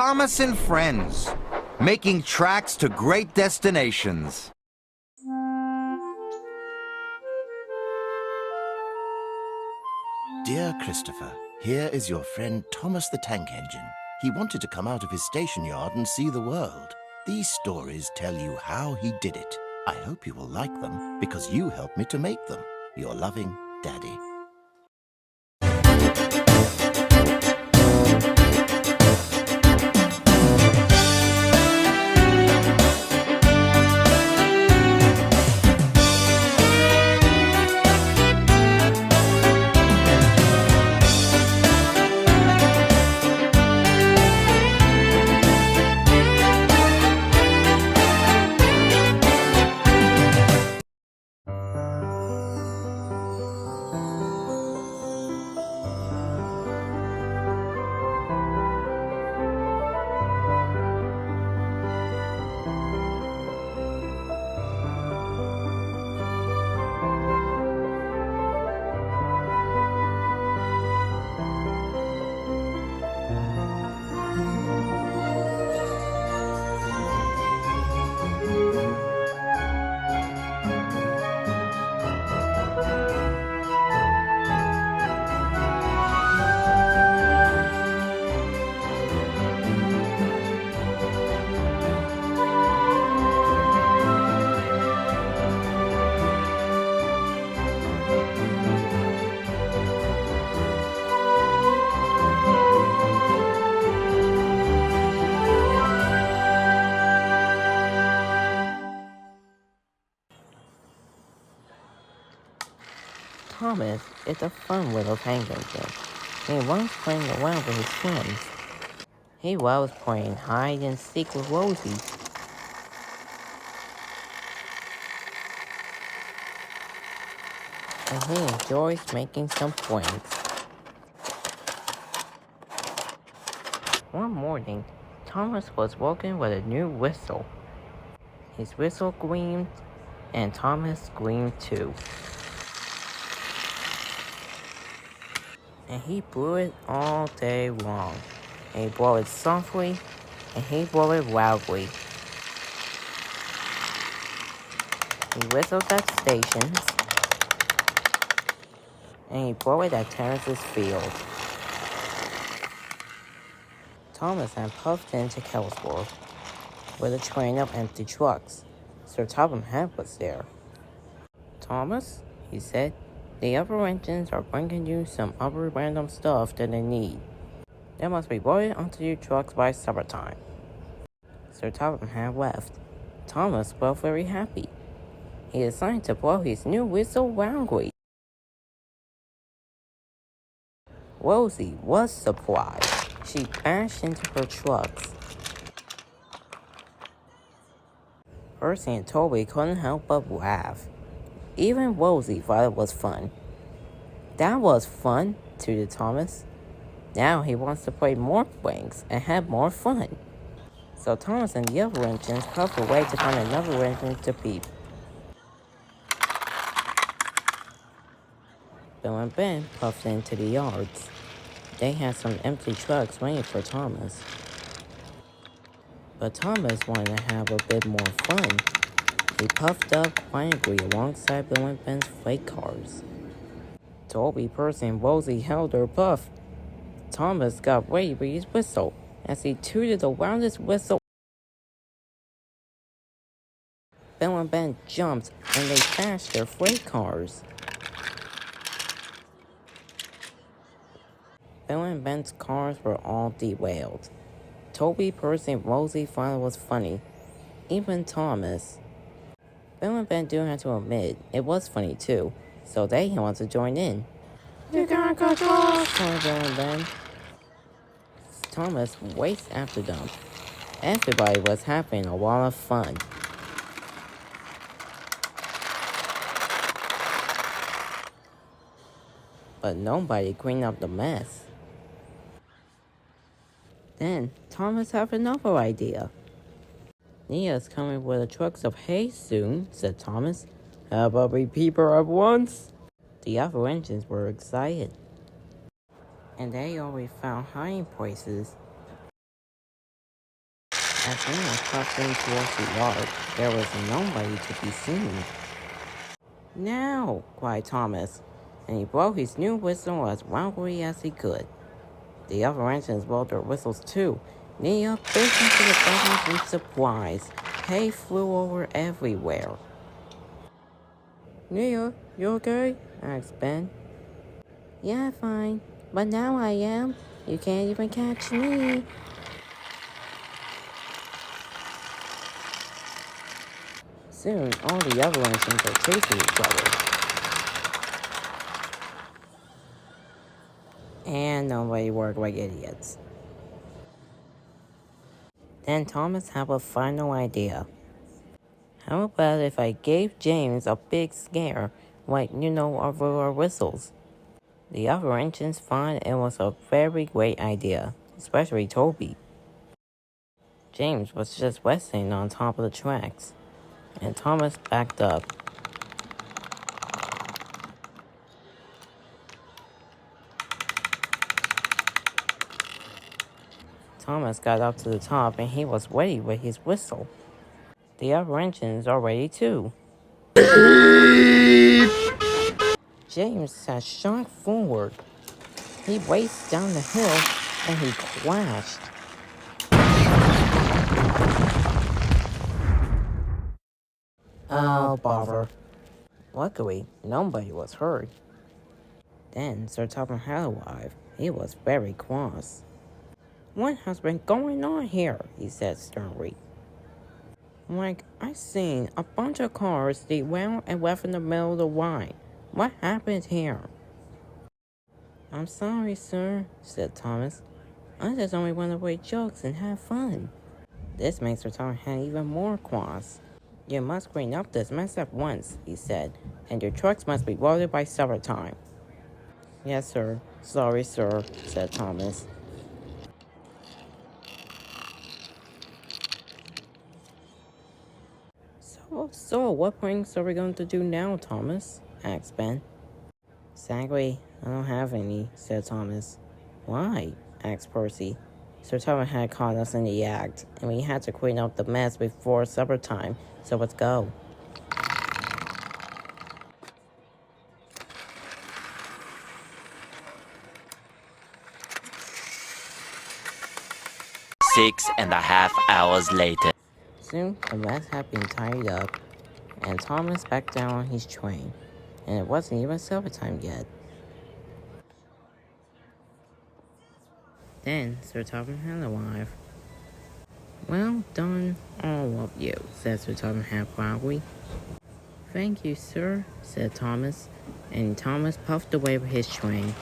Thomas and Friends, making tracks to great destinations. Dear Christopher, here is your friend Thomas the Tank Engine. He wanted to come out of his station yard and see the world. These stories tell you how he did it. I hope you will like them because you helped me to make them. Your loving Daddy. Thomas is a fun little tank engine. He loves playing around with his friends. He loves playing hide and seek with Rosie. And he enjoys making some friends. One morning, Thomas was woken with a new whistle. His whistle screamed, and Thomas screamed too. And he blew it all day long. And he blew it softly, and he blew it loudly. He whistled at stations, and he blew it at Terrence's field. Thomas had puffed into Kellsworth with a train of empty trucks. Sir Topham Hatt was there. "Thomas," he said, "the other engines are bringing you some other random stuff that they need. They must be loaded onto your trucks by suppertime." Sir Topham Hatt left. Thomas felt very happy. He decided to blow his new whistle loudly. Rosie was surprised. She bashed into her trucks. Percy and Toby couldn't help but laugh. Even Rosie thought it was fun. "That was fun," tooted Thomas. "Now he wants to play more pranks and have more fun." So Thomas and the other engines puffed away to find another engine to beat. Bill and Ben puffed into the yards. They had some empty trucks waiting for Thomas. But Thomas wanted to have a bit more fun. He puffed up quietly alongside Bill and Ben's freight cars. Toby, Percy, and Rosie held their puff. Thomas got ready with his whistle as he tooted the loudest whistle. Bill and Ben jumped and they bashed their freight cars. Bill and Ben's cars were all derailed. Toby, Percy, and Rosie thought it was funny. Even Thomas. Bill and Ben do have to admit it was funny too, so they wanted to join in. "You gotta go fast," told Bill and Ben. Thomas raced after them. Everybody was having a lot of fun. But nobody cleaned up the mess. Then Thomas had another idea. "Nia's coming with the trucks of hay soon," said Thomas. "How about we peep her up once?" The other engines were excited. And they always found hiding places As Nina puffed in towards the yard, there was nobody to be seen. Now, cried Thomas, and he blew his new whistle as loudly as he could. The other engines blew their whistles too. Nia burst into the buildings in surprise. Hay flew over everywhere. Nia, you okay? Asked Ben. Yeah, fine. But now I am. You can't even catch me. Soon, all the other engines were chasing each other. And nobody worked like idiots. Then Thomas had a final idea. How about if I gave James a big scare, like, over our whistles? The other engines thought it was a very great idea, especially Toby. James was just resting on top of the tracks, and Thomas backed up. Thomas got up to the top and he was ready with his whistle. The other engines are ready too. James had shot forward. He raced down the hill and he crashed. Oh, bother. Luckily, nobody was hurt. Then Sir Topham had arrived. He was very cross. What has been going on here? He said sternly. Like, I seen a bunch of cars derail and left in the middle of the line. What happened here? I'm sorry, sir, said Thomas. I just only want to play jokes and have fun. This makes Sir Topham even more cross. You must clean up this mess at once, he said, and your trucks must be loaded by supper time. Yes, sir. Sorry, sir, said Thomas. So what pranks are we going to do now, Thomas? Asked Ben. Sadly, I don't have any, said Thomas. Why? Asked Percy. Sir Topham had caught us in the act, and we had to clean up the mess before supper time, so let's go. Six and a half hours later. Soon, the mess had been tidied up, and Thomas backed down on his train, and it wasn't even supper time yet. Then Sir Topham had arrived. Well done, all of you, said Sir Topham proudly. Thank you, sir, said Thomas, and Thomas puffed away with his train.